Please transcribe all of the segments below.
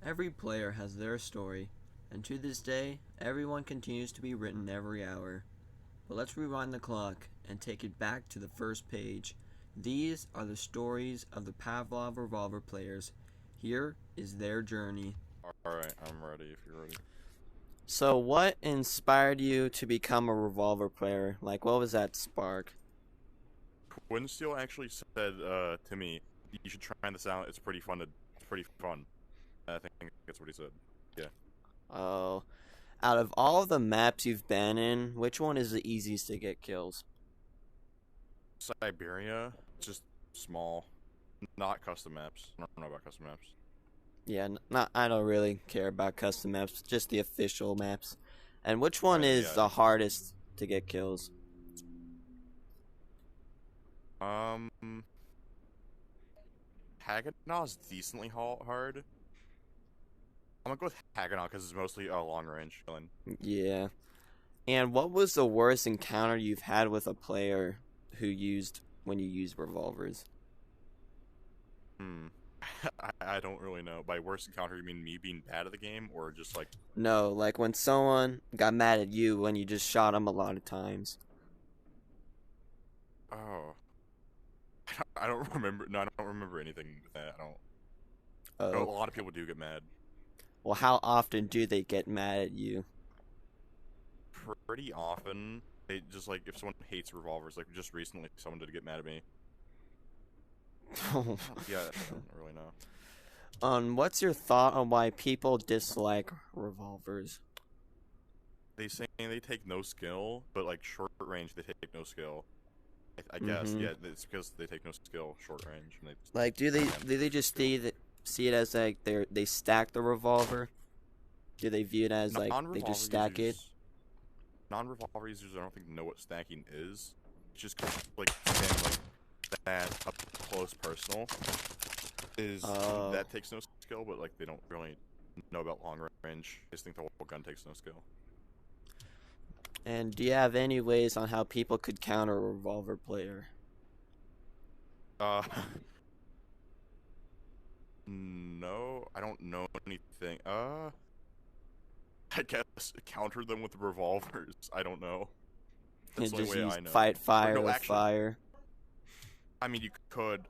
Every player has their story, and to this day, everyone continues to be written every hour. But let's rewind the clock and take it back to the first page. These are the stories of the Pavlov Revolver players. Here is their journey. Alright, I'm ready if you're ready. So what inspired you to become a Revolver player? Like, what was that spark? Twinsteel actually said to me, you should try this out, it's pretty fun. I think that's what he said. Yeah. Oh, out of all of the maps you've been in, which one is the easiest to get kills? Siberia, just small, not custom maps. I don't know about custom maps. Yeah, not. I don't really care about custom maps, just the official maps. And which one is the hardest to get kills? Haganah is decently hard. I'm gonna go with Haganah because it's mostly a long range killing. Yeah. And what was the worst encounter you've had with a player who used when you use revolvers? I don't really know. By worst encounter, you mean me being bad at the game, or just like... No, like when someone got mad at you when you just shot them a lot of times. Oh. I don't remember. No, I don't remember anything with that. I don't... Oh. A lot of people do get mad. Well, how often do they get mad at you? Pretty often. They just, like, if someone hates revolvers, like, just recently someone did get mad at me. Yeah, I don't really know. What's your thought on why people dislike revolvers? They say they take no skill, but like short range they take no skill. I guess yeah, it's because they take no skill short range. And like, do they just see it as like they stack the revolver? Do they view it as like they just stack it? Non-revolver users, I don't think know what stacking is. It's just like standing like that up close personal is that takes no skill, but like they don't really know about long range. They just think the whole gun takes no skill. And do you have any ways on how people could counter a revolver player? No, I don't know anything. I guess counter them with revolvers. I don't know. That's the only way I know. Fight fire with fire. I mean, you could.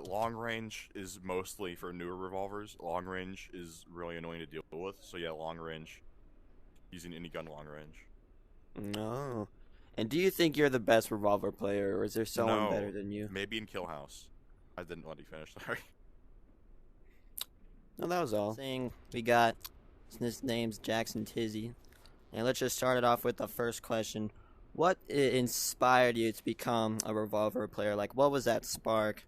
Long range is mostly for newer revolvers. Long range is really annoying to deal with. So yeah, long range. Using any gun long range. No. And do you think you're the best revolver player, or is there someone better than you? Maybe in Kill House. I didn't let you finish. Sorry. No, that was all. We got his name's Jacksontizzy, and let's just start it off with the first question. What inspired you to become a revolver player? Like, what was that spark?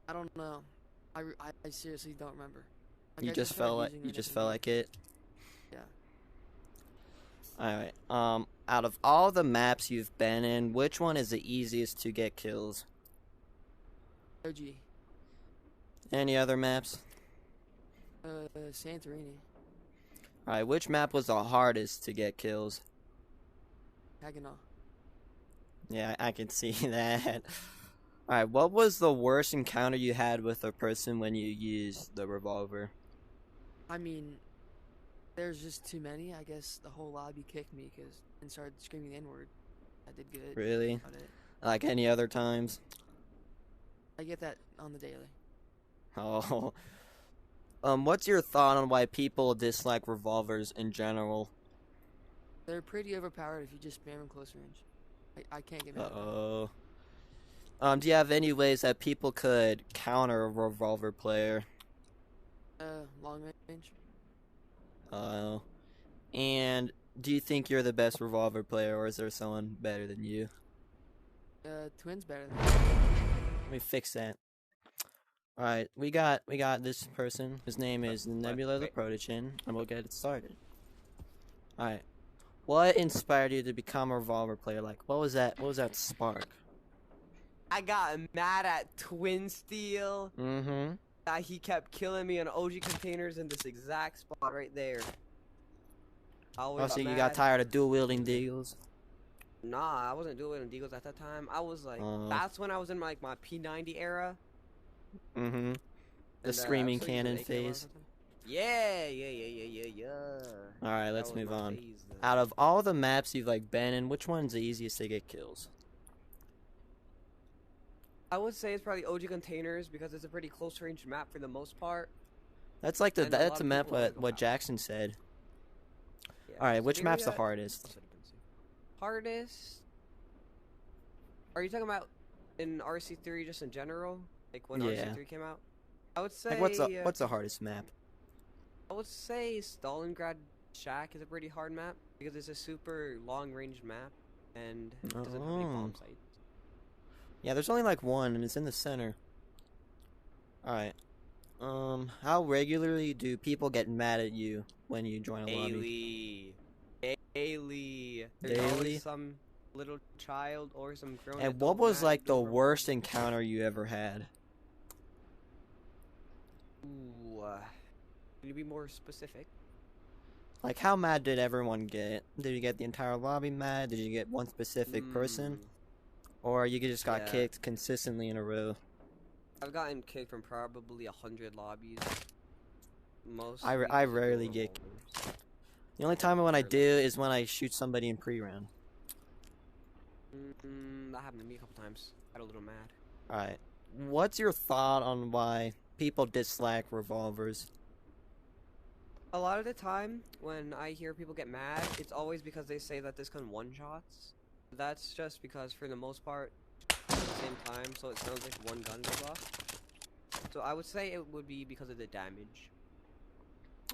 I don't know. I seriously don't remember. Like, you just felt like it. Yeah. Alright, out of all the maps you've been in, which one is the easiest to get kills? OG. Any other maps? Santorini. Alright, which map was the hardest to get kills? Haganah. Yeah, I can see that. Alright, what was the worst encounter you had with a person when you used the revolver? I mean, there's just too many. I guess the whole lobby kicked me and started screaming the N-word. I did good. Really? Like any other times? I get that on the daily. Oh. What's your thought on why people dislike revolvers in general? They're pretty overpowered if you just spam them close range. I can't get mad at that. Uh-oh. Do you have any ways that people could counter a revolver player? Long range. Oh. And do you think you're the best revolver player, or is there someone better than you? Twin's better than me. Let me fix that. Alright, we got this person. His name is NebulaTheProtogen, and we'll get it started. Alright. What inspired you to become a revolver player? Like, what was that spark? I got mad at Twinsteel. He kept killing me on OG containers in this exact spot right there. Oh, so you got tired of dual-wielding deagles? Nah, I wasn't dual wielding deagles at that time. I was like, that's when I was in my P90 era. The screaming I'm still using cannon AK a lot of phase. the time. Yeah. Alright, let's That was move my on. phase, though. Out of all the maps you've like been in, which one's the easiest to get kills? I would say it's probably OG containers because it's a pretty close range map for the most part. That's like And a lot that's a of map people always go what out. Jackson said. Yeah, Alright, which map's the Zeriov- hardest? That's what I've been saying. Hardest? Are you talking about in RC3 just in general? Like when Yeah. RC3 came out? I would say. Like what's the hardest map? I would say Stalingrad Shack is a pretty hard map because it's a super long range map and it doesn't have any bomb sites. Yeah, there's only like one and it's in the center. Alright. How regularly do people get mad at you when you join a lobby? Daily. There's Daily? always some little child or some grown And adult what was mad like at the you for- worst encounter you ever had? Ooh, can you be more specific? Like how mad did everyone get? Did you get the entire lobby mad? Did you get one specific person? Or you just got Yeah. kicked consistently in a row? I've gotten kicked from probably 100 lobbies. Most. I rarely get. The only time when I do is when I shoot somebody in pre-round. That happened to me a couple times. Got a little mad. Alright. What's your thought on why people dislike revolvers? A lot of the time, when I hear people get mad, it's always because they say that this can one-shots. That's just because, for the most part, at the same time, so it sounds like one gun goes off. So I would say it would be because of the damage.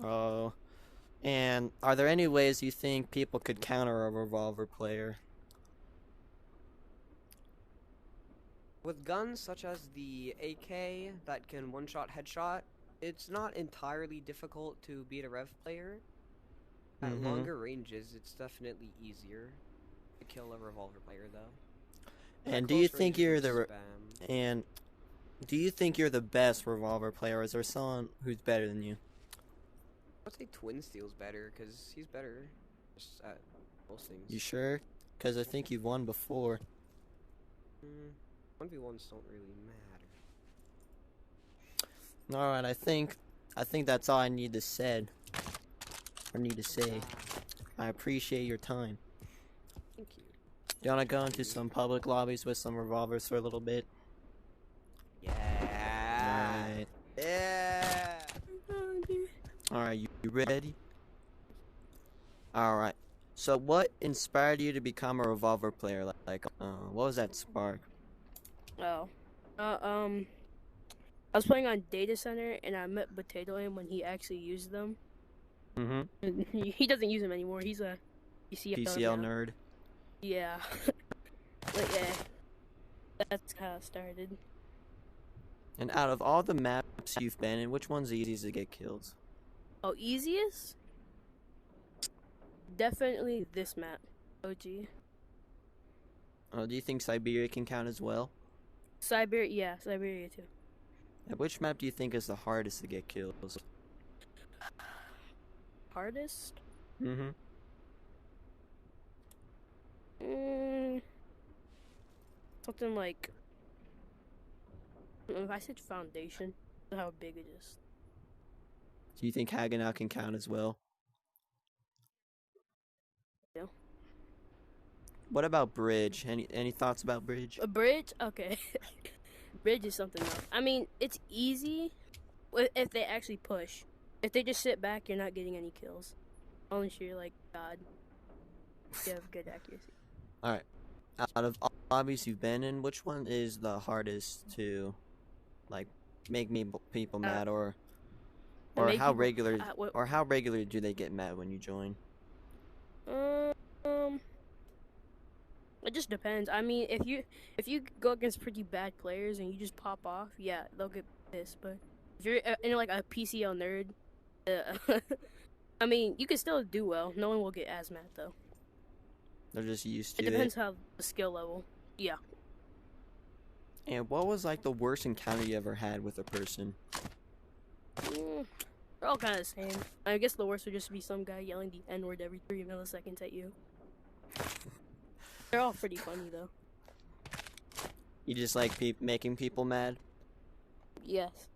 Oh. And are there any ways you think people could counter a revolver player? With guns such as the AK that can one-shot headshot, it's not entirely difficult to beat a rev player. At Mhm. longer ranges, it's definitely easier to kill a revolver player, though. At And do you close think ranges, you're it's the spam. and do you think you're the best revolver player, or is there someone who's better than you? I'd say Twinsteel's better, because he's better just at most things. You sure? Because I think you've won before. 1v1s don't really matter. Alright, I think that's all I need to say. Or need to say. I appreciate your time. Thank you. Do you wanna go into some public lobbies with some revolvers for a little bit? Yeah. Alright. Yeah. Alright, you ready? Alright. So what inspired you to become a revolver player? Like, what was that spark? Oh. I was playing on Data Center and I met Potato Aim when he actually used them. Mm-hmm. He doesn't use them anymore. He's a PCL now. nerd. Yeah. But yeah. That's how it started. And out of all the maps you've been in, which one's the easiest to get kills? Oh, easiest? Definitely this map. OG. Do you think Siberia can count as well? Siberia too. And which map do you think is the hardest to get kills? Hardest? Mm-hmm. Something like... If I said Foundation, that's how big it is. Do you think Hagenau can count as well? Yeah. What about Bridge? Any thoughts about Bridge? A bridge? Okay. Bridge is something else. I mean, it's easy if they actually push. If they just sit back, you're not getting any kills. Unless you're like God. You have good accuracy. Alright. Out of all lobbies you've been in, which one is the hardest to, like, make people mad, or make how people- regular what- or how regular do they get mad when you join? It just depends. I mean, if you go against pretty bad players and you just pop off, yeah, they'll get pissed. But if you're in like a PCL nerd, I mean, you can still do well. No one will get as mad though. They're just used It to depends how the skill level. Yeah. And what was like the worst encounter you ever had with a person? They're all kind of the same. I guess the worst would just be some guy yelling the N-word every 3 milliseconds at you. They're all pretty funny though. You just like making people mad? Yes.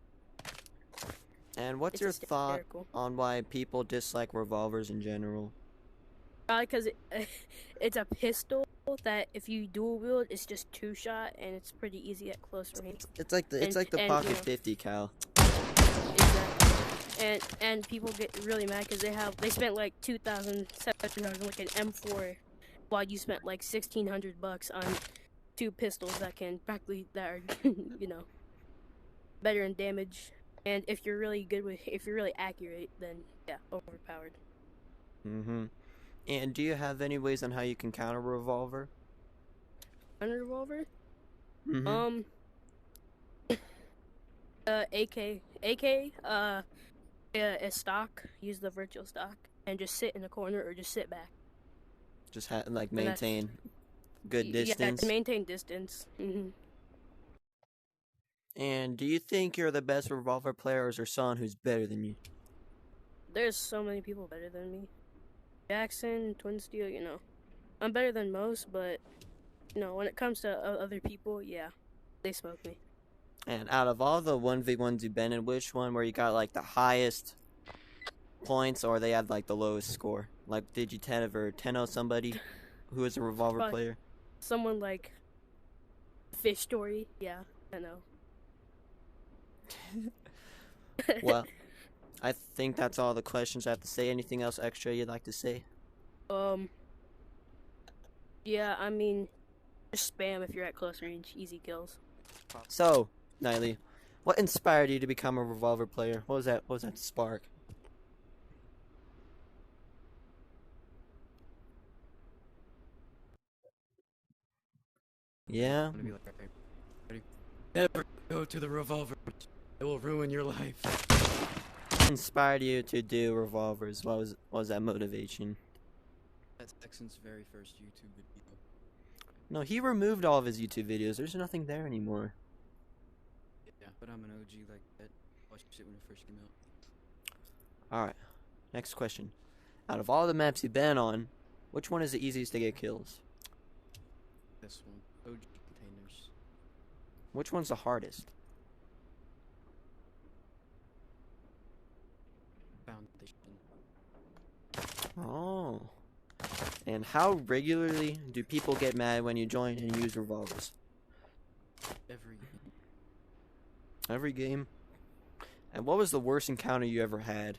And what's It's your thought hysterical. on why people dislike revolvers in general? Probably because it's a pistol that if you dual wield, it's just 2-shot and it's pretty easy at close range. It's like the And, pocket you know, 50 cal. exactly. And people get really mad because they spent like $2,700 on like an M4, while you spent like $1,600 on 2 pistols that are you know, better in damage. And if you're really accurate, then yeah, overpowered. Mm-hmm. And do you have any ways on how you can counter a revolver? On a revolver? Mm-hmm. A stock. Use the virtual stock and just sit in the corner or just sit back. Just maintain good distance. Yeah, maintain distance. And do you think you're the best revolver player, or is there someone who's better than you? There's so many people better than me. Jackson, Twinsteel, you know. I'm better than most, but, you know, when it comes to other people, yeah, they smoke me. And out of all the 1v1s you've been in, which one where you got, like, the highest points, or they had, like, the lowest score? Like, did you 10-0 somebody who is a revolver Probably player? Someone like Fish Story, yeah, I know. Well, I think that's all the questions I have to say. Anything else extra you'd like to say? Yeah, I mean, just spam if you're at close range, easy kills. So, Niley, what inspired you to become a revolver player? What was that spark? Yeah? I'm gonna be like, okay, ready? Never go to the revolver. It will ruin your life. What inspired you to do revolvers? What was that motivation? That's Texan's very first YouTube video. No, he removed all of his YouTube videos. There's nothing there anymore. Yeah, but I'm an OG like that. Watched it when it first came out. Alright, next question. Out of all the maps you've been on, which one is the easiest to get kills? This one, OG containers. Which one's the hardest? Foundation. Oh. And how regularly do people get mad when you join and use revolvers? Every game. Every game? And what was the worst encounter you ever had?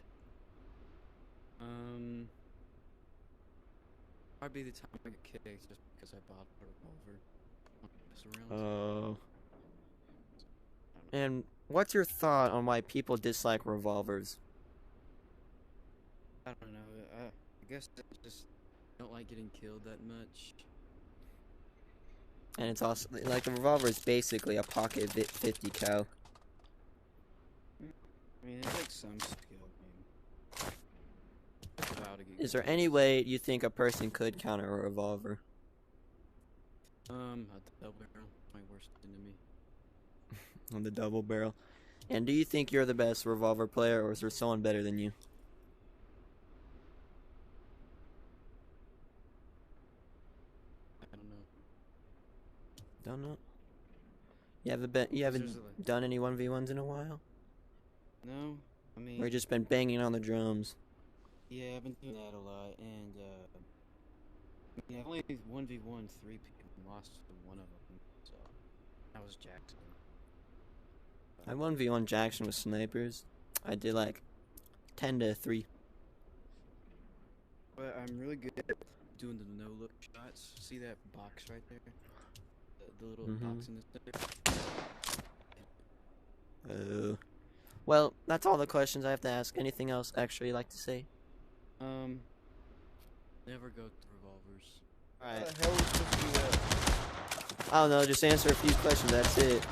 Probably the time I got kicked just because I bought a revolver. Oh. And what's your thought on why people dislike revolvers? I don't know. I guess I just don't like getting killed that much. And it's also, like, the revolver is basically a pocket 50 cal. I mean, it takes some skill. Is there any way you think a person could counter a revolver? A double barrel, my worst enemy. On the double barrel. And do you think you're the best revolver player, or is there someone better than you? I don't know. Don't know. You haven't done any 1v1s in a while? No, I mean. Or you just been banging on the drums? Yeah, I've been doing that a lot, and I mean, I've only 1v1 3 people and lost to one of them, so that was Jackson. I 1v1 Jackson with snipers. I did like 10-3. But I'm really good at doing the no-look shots. See that box right there? The little box in the center? Well, that's all the questions I have to ask. Anything else extra you'd like to say? Never go to revolvers. Alright. What the hell is supposed to be that? I don't know, just answer a few questions, that's it.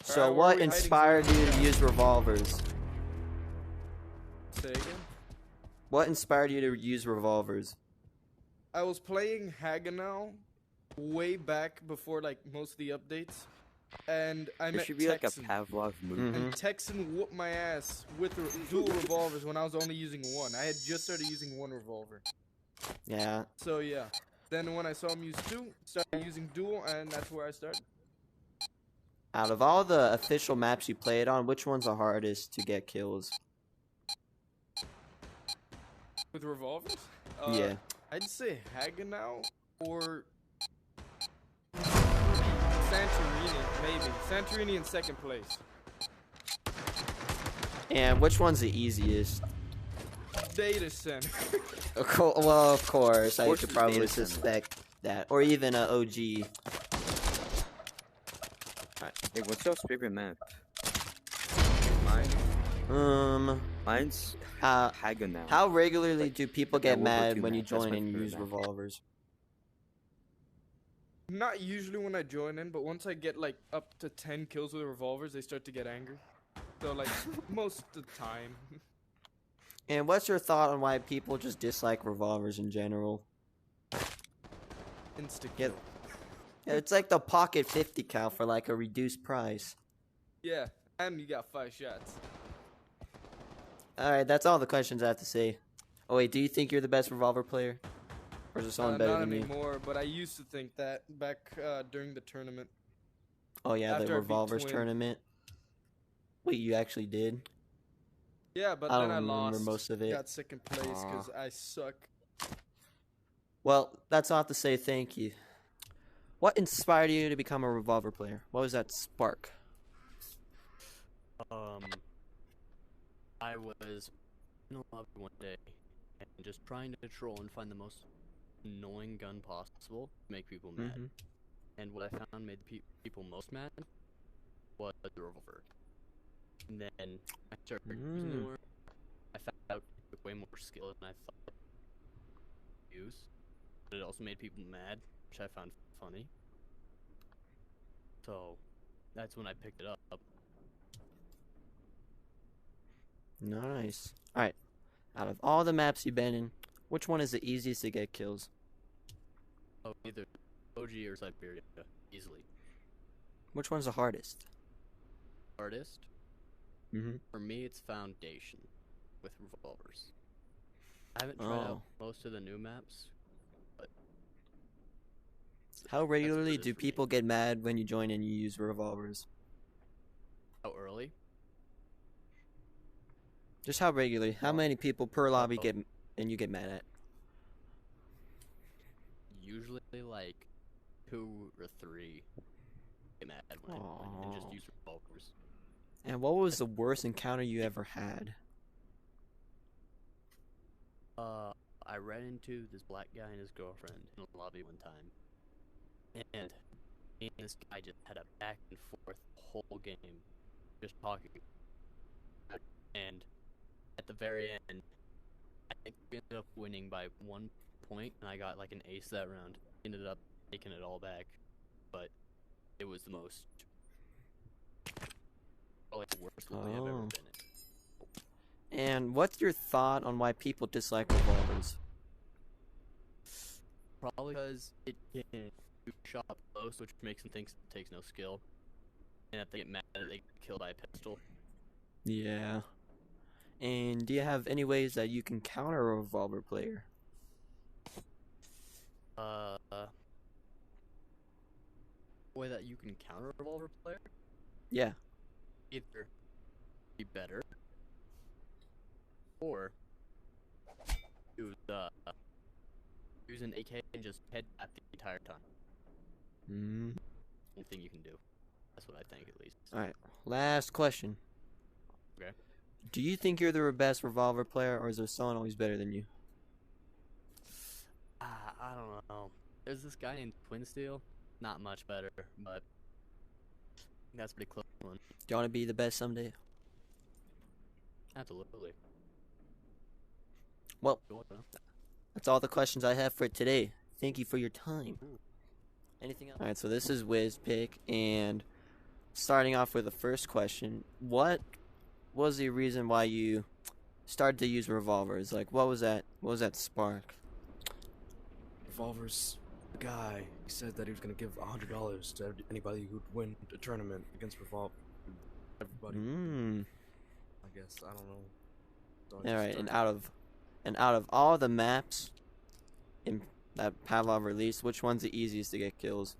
So Alright, where are what we hiding inspired you to use revolvers? Say again? What inspired you to use revolvers? I was playing Haganel way back before like most of the updates, and I There met should be Texan. like a Pavlov movement. And Texan whooped my ass with dual revolvers when I was only using one. I had just started using one revolver. Yeah. So yeah. Then when I saw him use two, started using dual, and that's where I started. Out of all the official maps you played on, which one's the hardest to get kills? With revolvers? Yeah. I'd say Hagenau or Santorini, maybe. Santorini in second place. And which one's the easiest? Data center. Well, of course. I course could it's probably data center. suspect that. Or even a OG. Hey, what's your favorite map? How Mine's Hagenau. how regularly do people get Revolver mad 2 when you map, that's join my and favorite use map. revolvers? Not usually when I join in, but once I get like up to 10 kills with revolvers, they start to get angry. So like most of the time. And what's your thought on why people just dislike revolvers in general? Insta Yeah. kill. It's like the pocket 50 cal for like a reduced price. Yeah, and you got 5 shots. Alright, that's all the questions I have to say. Oh wait, do you think you're the best revolver player? Or is there someone better Not than you? anymore, but I used to think that back during the tournament. Oh yeah, After I the beat revolvers Twin. tournament. Wait, you actually did? Yeah, but I then don't I remember lost. most of it. Got second place because I suck. Well, that's all I have to say. Thank you. What inspired you to become a revolver player? What was that spark? I was in a lobby one day and just trying to troll and find the most annoying gun possible to make people mad. Mhm. And what I found made people most mad was the revolver. And then I started using it more. I found out it took way more skill than I thought it would use. But it also made people mad, which I found funny. So that's when I picked it up. Nice. Alright. Out of all the maps you've been in, which one is the easiest to get kills? Oh, either OG or Siberia, easily. Which one's the hardest? Hardest? Mm-hmm. For me, it's Foundation with revolvers. I haven't tried out most of the new maps, but How what regularly it is do for me. people get mad when you join and you use revolvers? How early? Just how regularly? How many people per lobby Oh. get and you get mad at? Usually like 2 or 3 get mad when I join and just Aw. use revolvers. And what was the worst encounter you ever had? I ran into this black guy and his girlfriend in a lobby one time, and me and this guy just had a back and forth the whole game, just talking. And at the very end, I think we ended up winning by 1 point, and I got like an ace that round. Ended up taking it all back, but it was the most, probably the worst lobby I've ever Oh. been in. And what's your thought on why people dislike revolvers? Probably because it can shot up close, which makes them think it takes no skill. And if they get mad, they get killed by a pistol. Yeah. And do you have any ways that you can counter a revolver player? Way that you can counter a revolver player? Yeah. Either be better, or use an AK and just head at the entire time. Mm. Anything you can do. That's what I think, at least. Alright. Last question. Okay. Do you think you're the best revolver player, or is there someone always better than you? I don't know. There's this guy named Twinsteel. Not much better, but that's a pretty close one. Do you want to be the best someday? Absolutely. Well, Go on, huh? that's all the questions I have for today. Thank you for your time. Anything else? Alright, so this is WizPik, and starting off with the first question, what was the reason why you started to use revolvers? Like, what was that spark? Revolver's the guy. He said that he was gonna give $100 to anybody who'd win a tournament against Revolver. Everybody, I guess. I don't know. So I just Alright, and started- out of all the maps in that Pavlov released, which one's the easiest to get kills?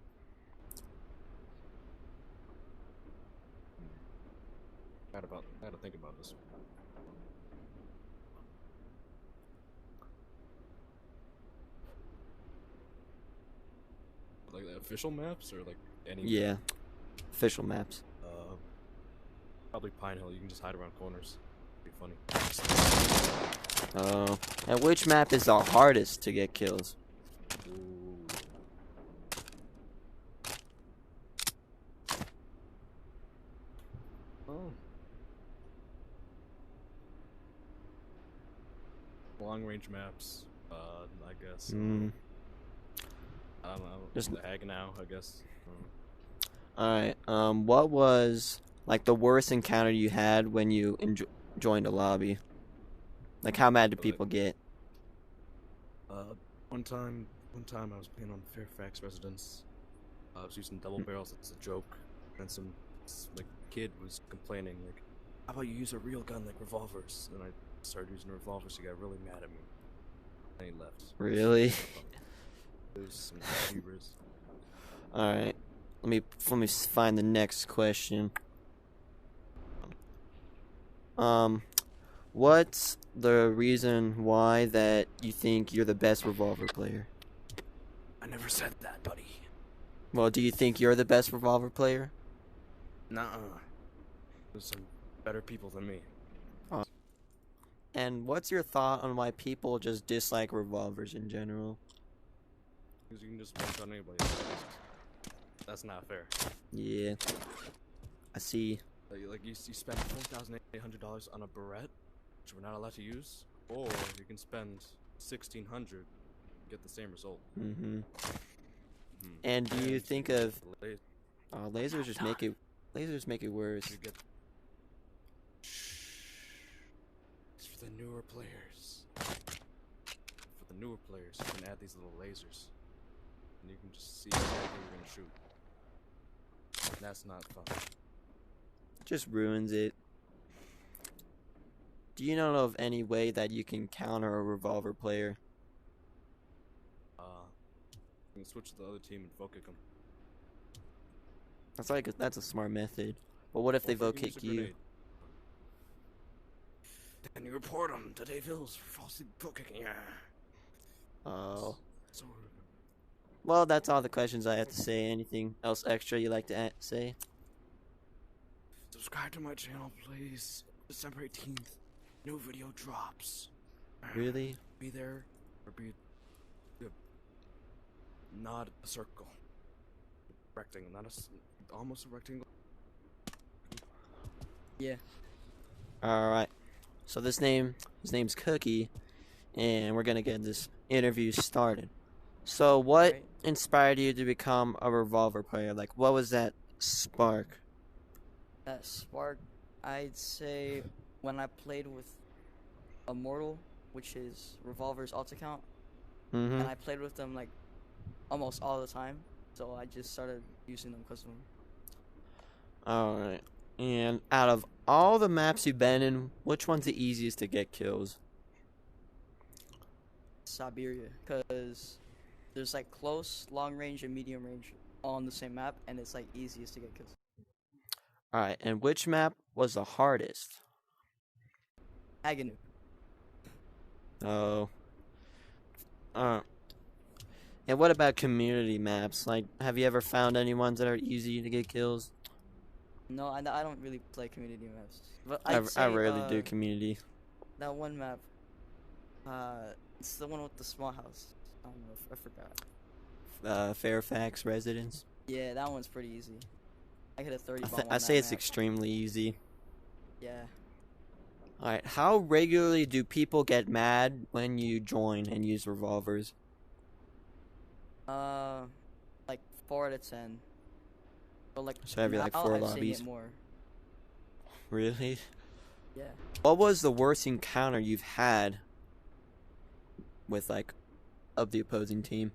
think about this. Like the official maps or like any? Yeah, official maps. Probably Pine Hill. You can just hide around corners. Be funny. Oh, and which map is the hardest to get kills? Ooh. Oh. Long range maps. I guess. I don't know. Just the Hag now, I guess. Alright, what was, like, the worst encounter you had when you joined a lobby? Like, how mad did people get? One time I was playing on Fairfax Residence. I was using double barrels as a joke, and some like kid was complaining like, "How about you use a real gun like revolvers?" And I started using revolvers. He got really mad at me, and he left. Really? There's some YouTubers. Alright, let me find the next question. What's the reason why that you think you're the best Revolver player? I never said that, buddy. Well, do you think you're the best Revolver player? Nuh-uh. There's some better people than me. And what's your thought on why people just dislike revolvers in general? Because you can just one-shot anybody. That's not fair. Yeah, I see. Like you spend $4,800 on a Barrette, which we're not allowed to use, or you can spend $1,600 and get the same result. And do you think of lasers just make it worse? You get it's for the newer players. For the newer players, you can add these little lasers, and you can just see exactly where you're gonna shoot. And that's not fun. Just ruins it. Do you know of any way that you can counter a revolver player? You can switch to the other team and vote kick them. That's a smart method. But what if they vote kick you? Then you report them to Dave Hills for falsely vote kicking. Oh. So, Well, that's all the questions I have to say. Anything else extra you like to say? subscribe to my channel, please. December 18th, new video drops. Really? Be there, or be not a circle. Rectangle, not almost a rectangle. Yeah. Alright. So his name's Cookie, and we're gonna get this interview started. So what inspired you to become a Revolver player? Like, what was that spark? That spark, I'd say when I played with Immortal, which is Revolver's alt account, and I played with them like almost all the time, so I just started using them because of them. Alright. And out of all the maps you've been in, which one's the easiest to get kills? Siberia, because there's like close, long range, and medium range all on the same map, and it's like easiest to get kills. Alright, and which map was the hardest? Agnew. Oh. And what about community maps? Like, have you ever found any ones that are easy to get kills? No, I don't really play community maps. But I rarely do community. That one map, it's the one with the small house. I don't know, I forgot. Fairfax Residence. Yeah, that one's pretty easy. I hit a 30 bomb on I say that it's map. extremely easy. Yeah. Alright, how regularly do people get mad when you join and use revolvers? Like 4 out of 10. But like, So every like 4 I've seen lobbies. it more. Really? Yeah. What was the worst encounter you've had with like of the opposing team?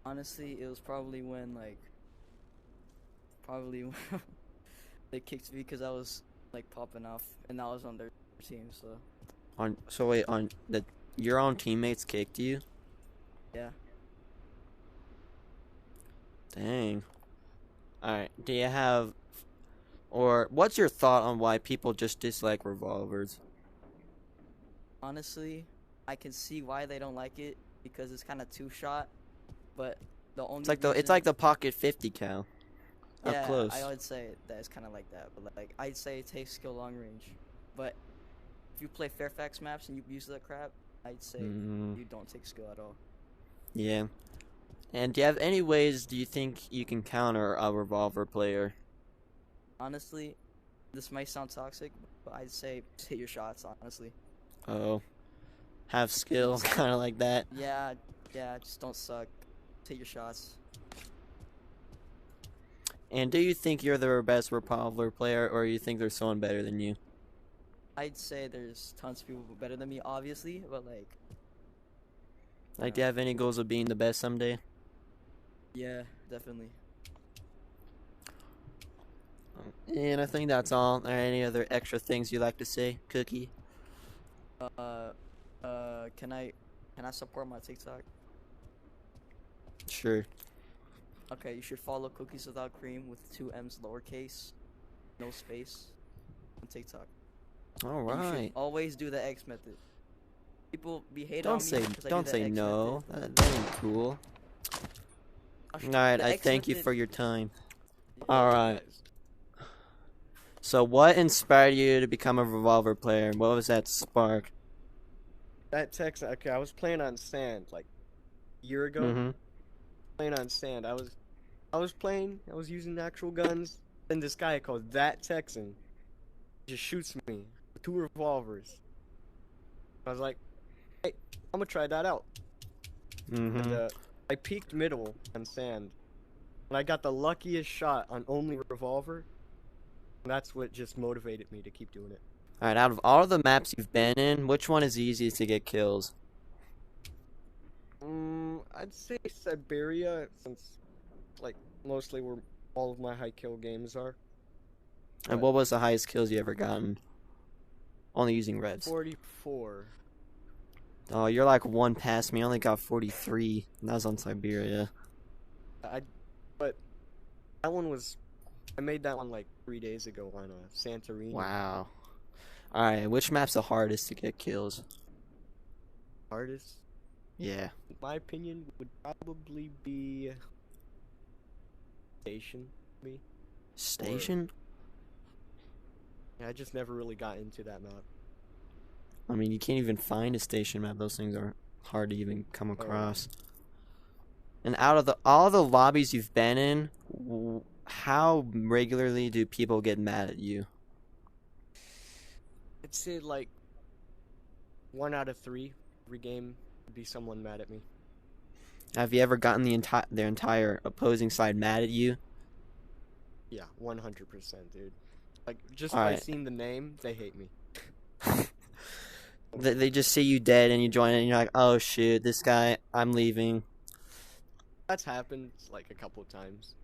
Honestly, it was probably when they kicked me because I was like popping off, and I was on their team. So. Your own teammates kicked you? Yeah. Dang. Alright, do you have Or what's your thought on why people just dislike revolvers? Honestly, I can see why they don't like it because it's kind of two-shot. But the only It's like the pocket 50 cal. Up yeah, close. I would say that it's kind of like that. But like I'd say it takes skill long range. But if you play Fairfax maps and you use that crap, I'd say you don't take skill at all. Yeah. And do you have any ways do you think you can counter a revolver player? Honestly, this might sound toxic, but I'd say just hit your shots, honestly. Oh. Have skill, kind of like that. Yeah, just don't suck. Hit your shots. And do you think you're the best revolver player, or you think there's someone better than you? I'd say there's tons of people better than me, obviously, but like... Like, do you have any goals of being the best someday? Yeah, definitely. And I think that's all. Are there any other extra things you'd like to say, Cookie? Can I support my TikTok? Sure. Okay, you should follow Cookieswithoutcream with 2 M's lowercase, no space, on TikTok. All And you right. should always do the X method. People be hating Don't on say me because I don't do the say X no. method. That ain't cool. Alright, The I X thank you method- for your time. Yeah, Alright. So what inspired you to become a revolver player? What was that spark? That text. Okay, I was playing on sand like a year ago. Mm-hmm. Playing on sand. I was playing. I was using actual guns. Then this guy called That Texan just shoots me with 2 revolvers. I was like, hey, I'm gonna try that out. Mm-hmm. And I peeked middle on sand, and I got the luckiest shot on only revolver. And that's what just motivated me to keep doing it. Alright, out of all the maps you've been in, which one is easiest to get kills? I'd say Siberia, since like mostly where all of my high kill games are. And what was the highest kills you ever gotten? Only using reds. 44. Oh, you're like one past me. I only got 43. And that was on Siberia. But that one was, I made that one like 3 days ago on Santorini. Wow. Alright, which map's the hardest to get kills? Hardest, Yeah. in my opinion, would probably be Station. Station? Yeah, I just never really got into that map. I mean, you can't even find a station map. Those things are hard to even come across. And out of all the lobbies you've been in, how regularly do people get mad at you? I'd say like 1 out of 3 every game would be someone mad at me. Have you ever gotten their entire opposing side mad at you? Yeah, 100%, dude. Like, just All by right. seeing the name, they hate me. They just see you dead and you join it and you're like, oh shoot, this guy, I'm leaving. That's happened like a couple of times.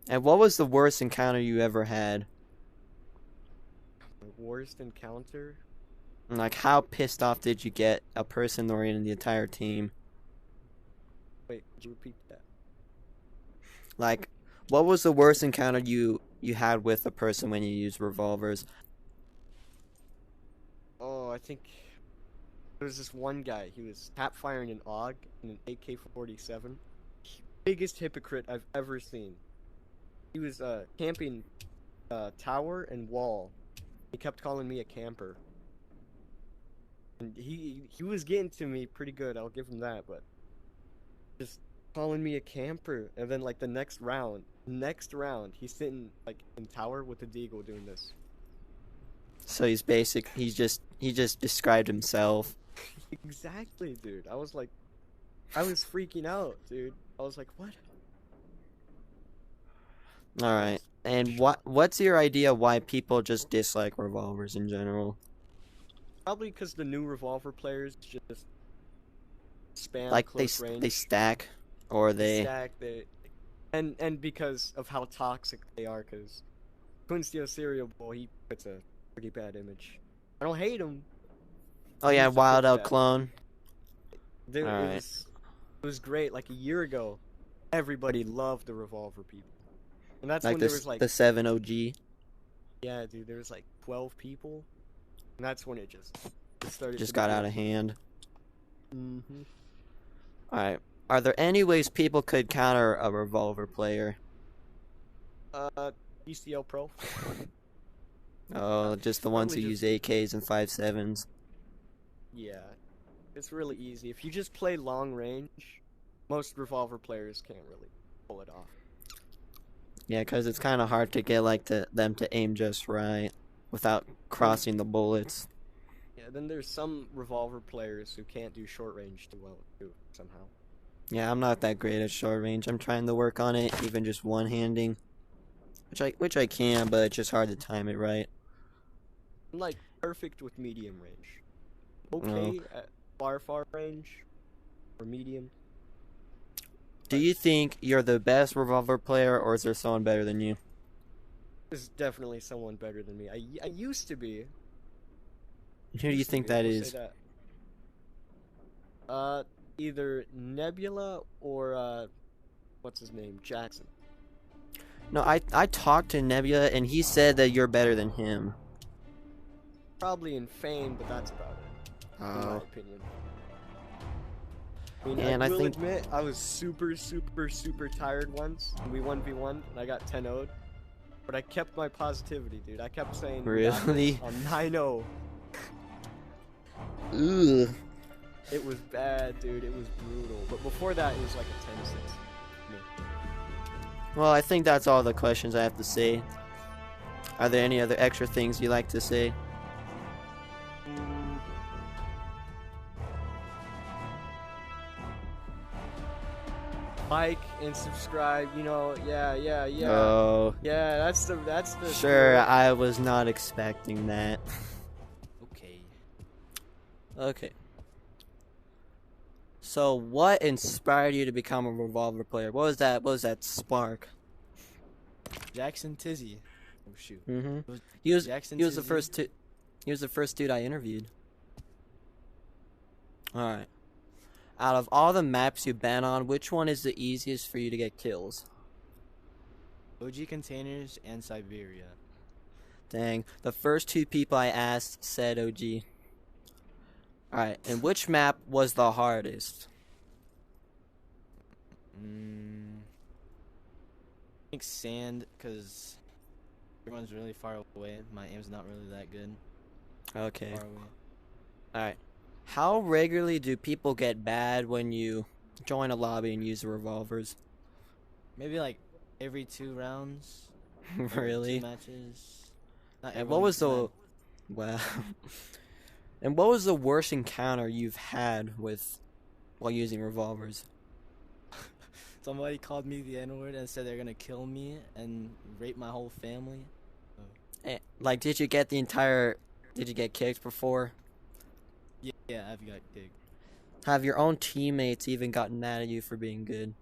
And what was the worst encounter you ever had? My worst encounter? And like, how pissed off did you get a person or in the entire team? Wait, could you repeat that? Like, what was the worst encounter you had with a person when you used revolvers? Oh, I think there was this one guy. He was tap firing an AUG and an AK-47. Biggest hypocrite I've ever seen. He was camping tower and wall. He kept calling me a camper. And he was getting to me pretty good, I'll give him that, but just calling me a camper. And then like the next round, he's sitting like in tower with the deagle doing this. So he just described himself. Exactly, dude. I was freaking out, dude. I was like, what? Alright. And what's your idea why people just dislike revolvers in general? Probably because the new revolver players just spam Like close range. they stack or they stack and because of how toxic they are, because Twinsteel Serial Boy, he puts a pretty bad image. I don't hate him. Oh yeah, He's a Wild pretty Out bad- Clone. Dude, Alright. it was great. Like a year ago, everybody loved the revolver people, and that's Like when there was like the 7 OG. Yeah, dude, there was like 12 people, and that's when it just started. Just got out of hand. Mm-hmm. Alright. Are there any ways people could counter a revolver player? ECL Pro. Oh, just the ones who Probably use just- AKs and 5.7s. Yeah, it's really easy. If you just play long range, most revolver players can't really pull it off. Yeah, because it's kind of hard to get like them to aim just right without crossing the bullets. Yeah, then there's some revolver players who can't do short range too well too somehow. Yeah, I'm not that great at short range. I'm trying to work on it, even just one-handing. Which I can, but it's just hard to time it right. I'm like perfect with medium range. Okay at far range or medium. Do you think you're the best revolver player, or is there someone better than you? There's definitely someone better than me. I used to be. Who do you think that We'll is? say that. Either Nebula or what's his name? Jackson. No, I talked to Nebula, and he said that you're better than him. Probably in fame, but that's about it. In my Oh. opinion. I mean, And I I will think- admit, I was super tired once, and we 1v1'd, and I got 10-0'd. But I kept my positivity, dude. I kept saying, "We got this." Really? On 9-0. Ugh. It was bad, dude. It was brutal. But before that, it was like a 10-6. Well, I think that's all the questions I have to say. Are there any other extra things you like to say? Like and subscribe, you know, yeah. Oh, Yeah, that's the sure, I was not expecting that. Okay. Okay. So, what inspired you to become a revolver player? What was that spark? Jacksontizzy. Oh shoot. Mm-hmm. It was He was the Jacksontizzy. first dude I interviewed. Alright. Out of all the maps you've been on, which one is the easiest for you to get kills? OG Containers and Siberia. Dang. The first two people I asked said OG. Alright, and which map was the hardest? I think sand, because everyone's really far away. My aim's not really that good. Okay. Far away. Alright. How regularly do people get bad when you join a lobby and use the revolvers? Maybe like every 2 rounds. Every Really? 2 matches. Not And everyone what was gets the... Wow. And what was the worst encounter you've had while using revolvers? mad. Somebody called me the N-word and said they're gonna kill me and rape my whole family. Like, did you get kicked before? Yeah, I've got kicked. Have your own teammates even gotten mad at you for being good?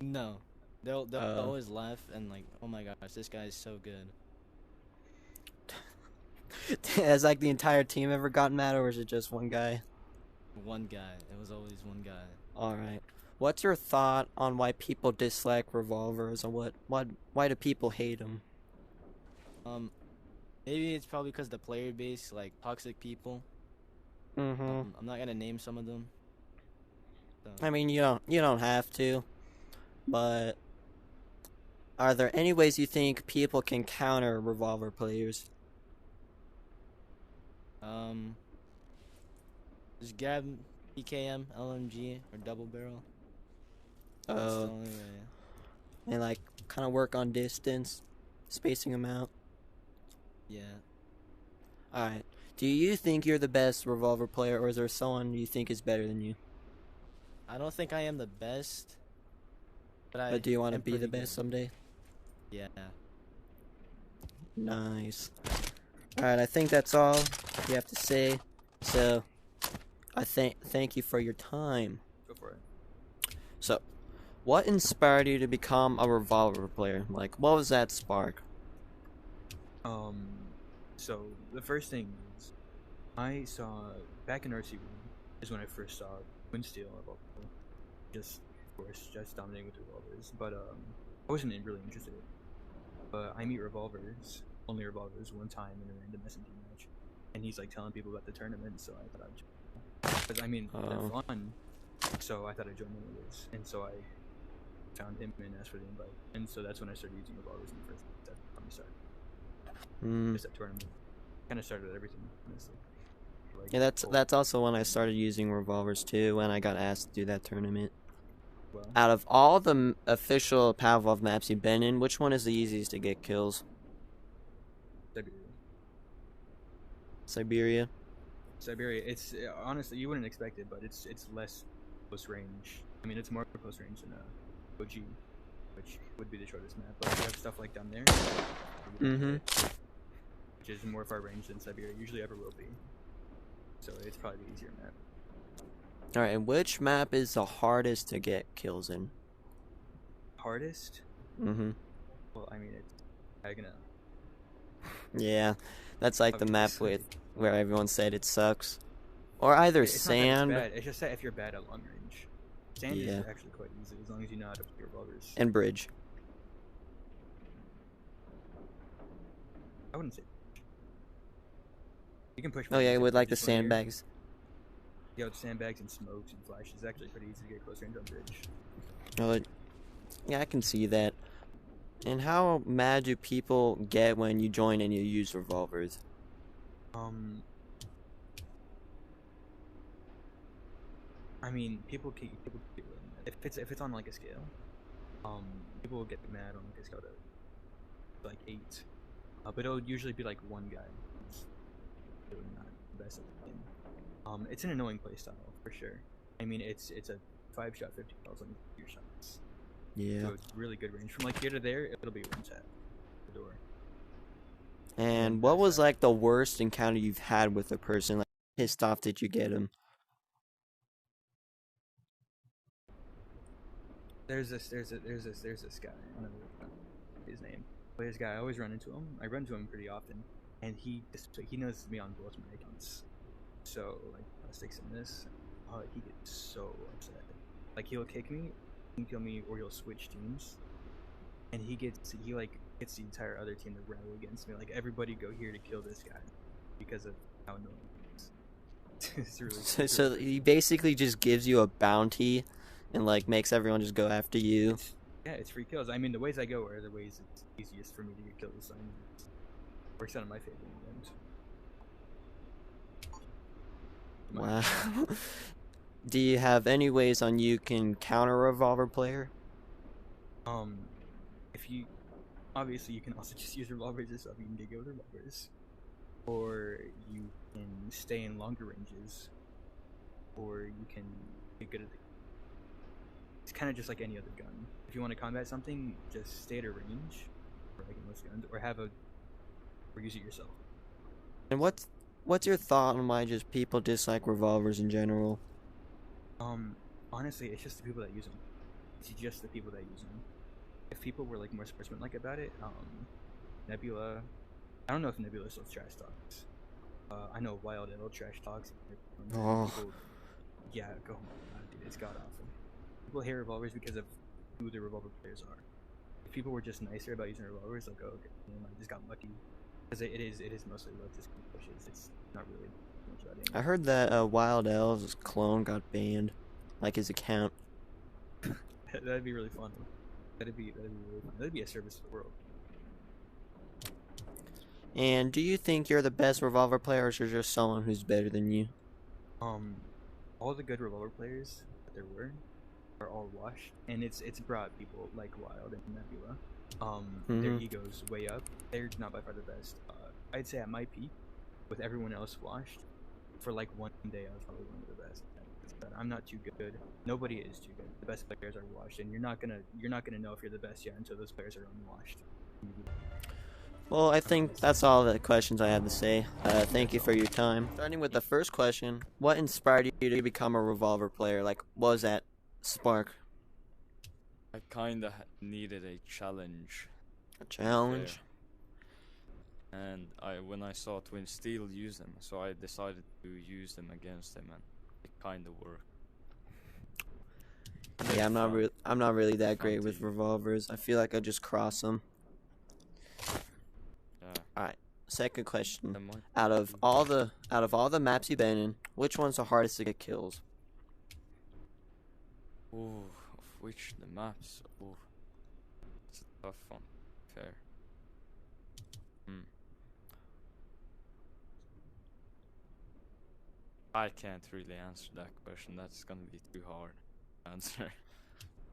No. They'll Oh. always laugh and like, oh my gosh, this guy is so good. Has like the entire team ever gotten mad, or is it just one guy? One guy. It was always one guy. Alright. What's your thought on why people dislike revolvers, or why do people hate them? Maybe it's probably because the player base, like toxic people. Mm-hmm. I'm not gonna name some of them. So, I mean, you don't have to, but are there any ways you think people can counter revolver players? just grab PKM, LMG, or double barrel. That's the Oh, only way. and like kind of work on distance, spacing them out. Yeah. Alright. Do you think you're the best revolver player, or is there someone you think is better than you? I don't think I am the best. But do you want to am be the pretty best good. someday? Yeah. Nice. Alright, I think that's all you have to say. So, I thank you for your time. Go for it. So, what inspired you to become a revolver player? Like, what was that spark? So the first thing is, I saw back in RC1 is when I first saw Twinsteel revolver. Just, of course, just dominating with revolvers. But I wasn't really interested. But I meet revolvers, only revolvers one time in a random S&D match, and he's like telling people about the tournament. So I thought I'd join. Because I mean, they're fun. So I thought I'd join anyways, and so I found him and asked for the invite, and so that's when I started using revolvers in the first. That's when we started. Just that tournament kind of started everything, honestly. Like, Yeah, that's also when I started using revolvers too, when I got asked to do that tournament. Well, Out of all the official Pavlov maps you've been in, which one is the easiest to get kills? Siberia. Siberia? It's honestly, you wouldn't expect it, but it's less close range. I mean, it's more close range than OG, which would be the shortest map. But you have stuff like down there, which is more far range than Siberia usually ever will be. So it's probably the easier map. Alright, and which map is the hardest to get kills in? Hardest? Well, I mean, it's Agna. Yeah, that's like the map where everyone said it sucks. Or either It's sand. Not that it's bad. It's just that if you're bad at long range, sand is actually quite easy as long as you know how to play revolvers. And bridge. I wouldn't say. You can push. Oh yeah, with like the sandbags. Yeah, with sandbags and smokes and flashes, it's actually pretty easy to get close range on bridge. Oh, yeah, I can see that. And how mad do people get when you join and you use revolvers? I mean, people get really mad. If it's on like a scale, people will get mad on like a scale to like 8, but it'll usually be like one guy who's really not the best at the game. It's an annoying playstyle for sure. I mean, it's a 5-shot 50 calls on your shots. Yeah. So it's really good range from like here to there. It'll be one tap, the door. And what was like the worst encounter you've had with a person? Like, pissed off did you get him? There's this guy. I don't know his name. But this guy, I always run into him. I run into him pretty often, and he knows me on both my accounts. So like Frostics in this, he gets so upset. Like he'll kick me, kill me, or he'll switch teams, and he gets the entire other team to rally against me. Like everybody go here to kill this guy because of how annoying he is. It's really So he basically just gives you a bounty and like makes everyone just go after you. It's free kills. I mean, the ways I go are the ways it's easiest for me to get kills. I mean, it works out in my favor in the end. Wow. Do you have any ways on you can counter a revolver player? If you obviously you can also just use revolvers yourself. You can get good with revolvers, or you can stay in longer ranges, or you can get good at it's kind of just like any other gun. If you want to combat something, just stay at a range, or like in most guns, or use it yourself. And what's your thought on why just people dislike revolvers in general? Honestly, it's just the people that use them. It's just the people that use them. If people were like more sportsmanlike about it, Nebula, I don't know if Nebula still trash talks. I know Wild L trash talks. People, yeah, go on, dude, it's god awful. People hate revolvers because of who the revolver players are. If people were just nicer about using revolvers, like, oh, okay, I just got lucky. Because it is mostly luck, just pushes. It's not really much about it. I heard that Wild L's clone got banned, like his account. That'd be really fun. That'd be really fun. That'd be a service to the world. And do you think you're the best revolver player, or is there just someone who's better than you? All the good revolver players that there were are all washed, and it's brought people like Wild and Nebula. Their egos way up. They're not by far the best. I'd say at my peak, with everyone else washed, for like one day I was probably one of the best. But I'm not too good. Nobody is too good. The best players are washed, and you're not gonna know if you're the best yet until those players are unwashed. Well, I think that's all the questions I have to say. Thank you for your time. Starting with the first question, what inspired you to become a revolver player? Like, what was that spark? I kinda needed a challenge. A challenge? And when I saw Twinsteel use them, so I decided to use them against him, and it kinda worked. Yeah, I'm not really that great with revolvers. I feel like I just cross them. Alright, second question. That might Out of all the maps you've been in, which one's the hardest to get kills? Ooh, of which the maps? Ooh, it's a tough one. Fair. I can't really answer that question. That's gonna be too hard to answer.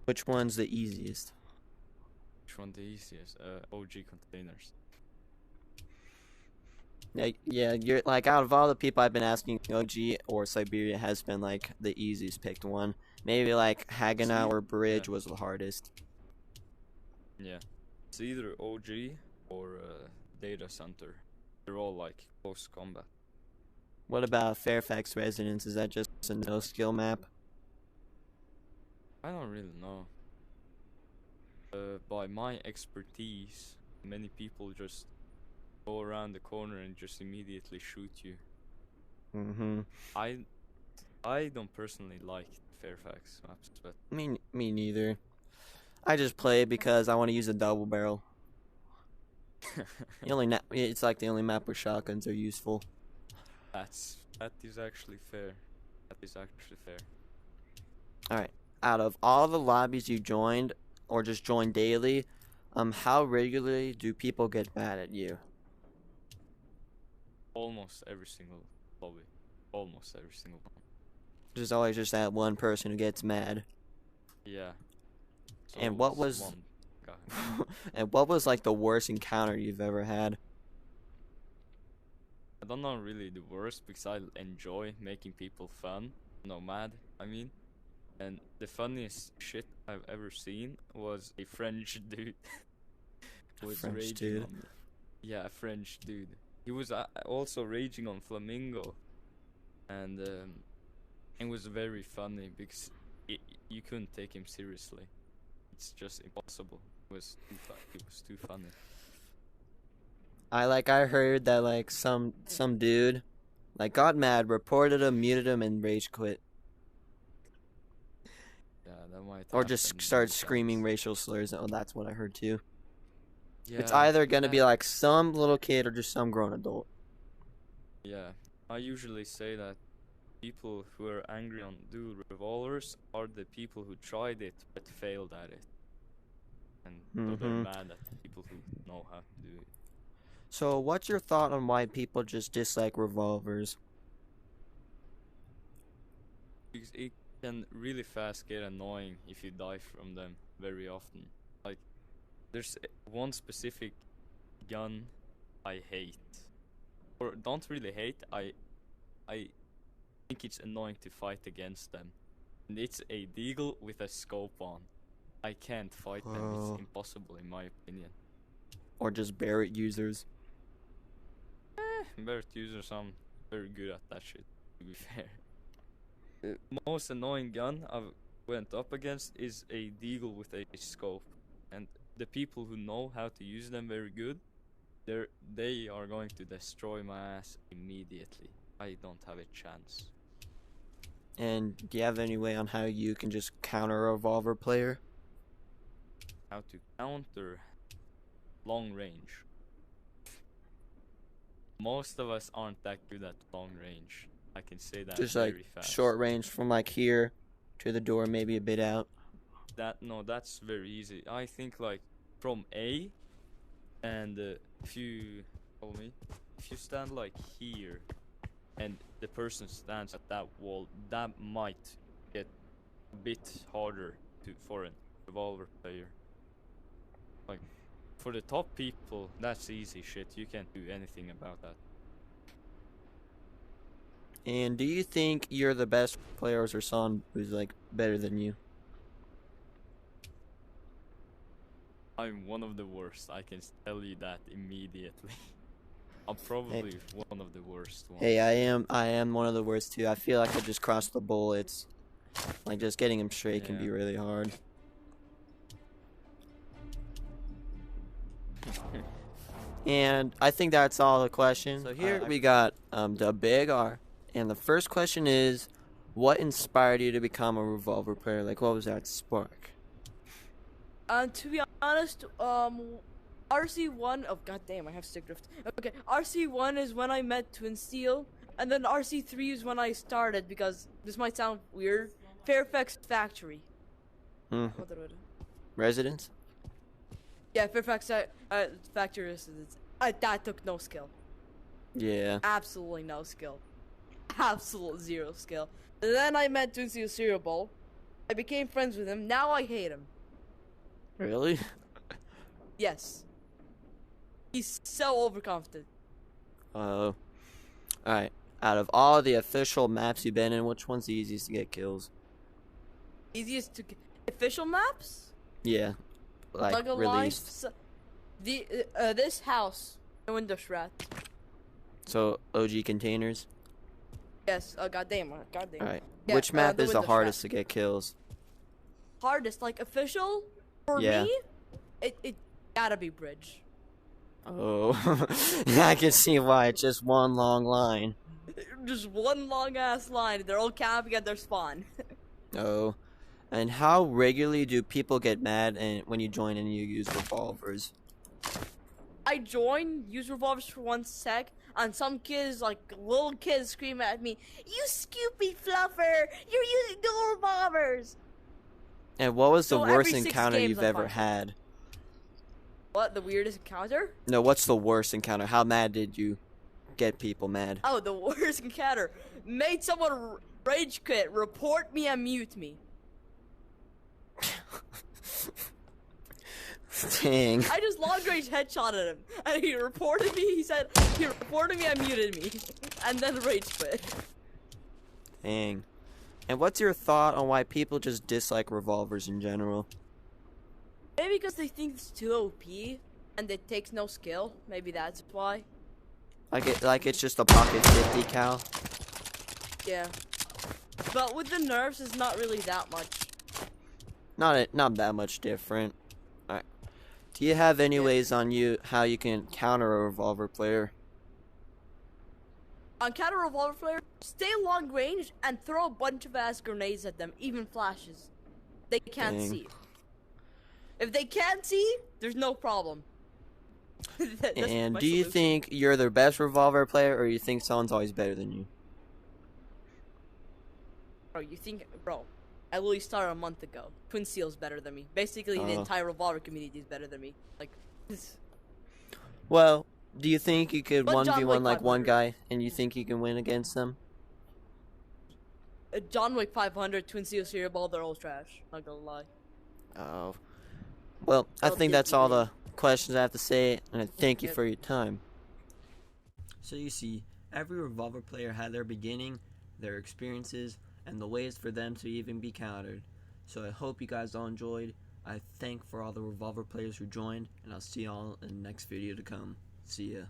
Which one's the easiest? Which one the easiest? OG containers. Yeah, you're like out of all the people I've been asking, OG or Siberia has been like the easiest picked one. Maybe like Hagenau or Bridge was the hardest. Yeah, it's either OG or Data Center. They're all like close combat. What about Fairfax Residence? Is that just a no skill map? I don't really know. By my expertise, many people just go around the corner and just immediately shoot you. I don't personally like Fairfax maps, but Me neither. I just play it because I want to use a double barrel. It's like the only map where shotguns are useful. that is actually fair. That is actually fair. Alright. Out of all the lobbies you joined or just joined daily, how regularly do people get mad at you? Almost every single lobby. Almost every single one. There's always just that one person who gets mad. Yeah. And what was one guy. and what was like the worst encounter you've ever had? I don't know really the worst because I enjoy making people fun. No, mad, I mean. And the funniest shit I've ever seen was a French dude. was French raging dude? On yeah, a French dude. He was also raging on Flamingo. And it was very funny because you couldn't take him seriously. It's just impossible. It was too funny. I heard that like some dude like got mad, reported him, muted him, and rage quit. Yeah, that might Or just happen started sometimes. screaming racial slurs. Oh, that's what I heard too. Yeah, It's either gonna be like some little kid or just some grown adult. Yeah, I usually say that people who are angry on dual revolvers are the people who tried it but failed at it. And so they're mad at the people who know how to do it. So, what's your thought on why people just dislike revolvers? Because it can really fast get annoying if you die from them very often. Like, there's one specific gun I hate. Or don't really hate, I think it's annoying to fight against them. And it's a deagle with a scope on. I can't fight them, it's impossible in my opinion. Or just Barrett users? Barrett users, I'm very good at that shit, to be fair. The most annoying gun I've went up against is a deagle with a scope. And the people who know how to use them very good, they are going to destroy my ass immediately. I don't have a chance. And do you have any way on how you can just counter a revolver player? How to counter long range. Most of us aren't that good at long range. I can say that Just very like fast. short range from like here to the door, maybe a bit out. That's very easy. I think like from A, and if you follow me, if you stand like here, and the person stands at that wall, that might get a bit harder for a revolver player. Like for the top people, that's easy shit. You can't do anything about that. And do you think you're the best player, or is there someone who's like better than you? I'm one of the worst. I can tell you that immediately. I'm probably one of the worst ones. Hey, I am one of the worst too. I feel like I just crossed the bullets. Like just getting them straight can be really hard. And I think that's all the questions. So here we got the big R. And the first question is, what inspired you to become a revolver player? Like, what was that spark? To be honest, RC1. Oh goddamn, I have stick drift. Okay, RC1 is when I met Twinsteel, and then RC3 is when I started, because this might sound weird. Fairfax Factory. Residence? Yeah, Fairfax Factory Residence. That took no skill. Yeah. Absolutely no skill. Absolute zero skill. And then I met Twinsteel Cereal Bowl. I became friends with him. Now I hate him. Really? Yes. He's so overconfident. Alright. Out of all the official maps you've been in, which one's the easiest to get kills? Easiest to get official maps? Yeah. Like released. This house. The window shroud. So OG containers? Yes. Goddamn. Alright. Yeah, Which map the is the window hardest shroud. to get kills? Hardest, like official? For Yeah. me? It gotta be bridge. Oh. I can see why. It's just one long line. Just one long ass line. They're all camping at their spawn. Oh. And how regularly do people get mad when you join and you use revolvers? I use revolvers for 1 sec, and some kids, like little kids, scream at me, "You Scoopy Fluffer! You're using dual revolvers!" And what was the So worst every 6 encounter games you've I ever find had? What, the weirdest encounter? No, what's the worst encounter? How mad did you get people mad? Oh, the worst encounter. Made someone rage quit, report me, and mute me. Dang. I just long range headshotted him, and he reported me. He reported me and muted me, and then rage quit. Dang. And what's your thought on why people just dislike revolvers in general? Maybe because they think it's too OP, and it takes no skill. Maybe that's why. Like it's just a pocket 50 cal? Yeah. But with the nerfs, it's not really that much. Not that much different. Alright. Do you have any ways on how you can counter a revolver player? On counter revolver player, stay long range and throw a bunch of ass grenades at them, even flashes. They can't Dang. see. If they can't see, there's no problem. And do you think you're the best revolver player, or you think someone's always better than you? Bro, I literally started a month ago. Twinsteel's better than me. Basically, the entire revolver community is better than me. Like, well, do you think you could But John 1v1 Wick like one 500. guy, and you think you can win against them? John Wick 500, Twinsteel, Cereal Ball, they're all trash. Not gonna lie. Oh. Well, I think that's all the questions I have to say, and I thank you for your time. So you see, every revolver player had their beginning, their experiences, and the ways for them to even be countered. So I hope you guys all enjoyed. I thank for all the revolver players who joined, and I'll see y'all in the next video to come. See ya.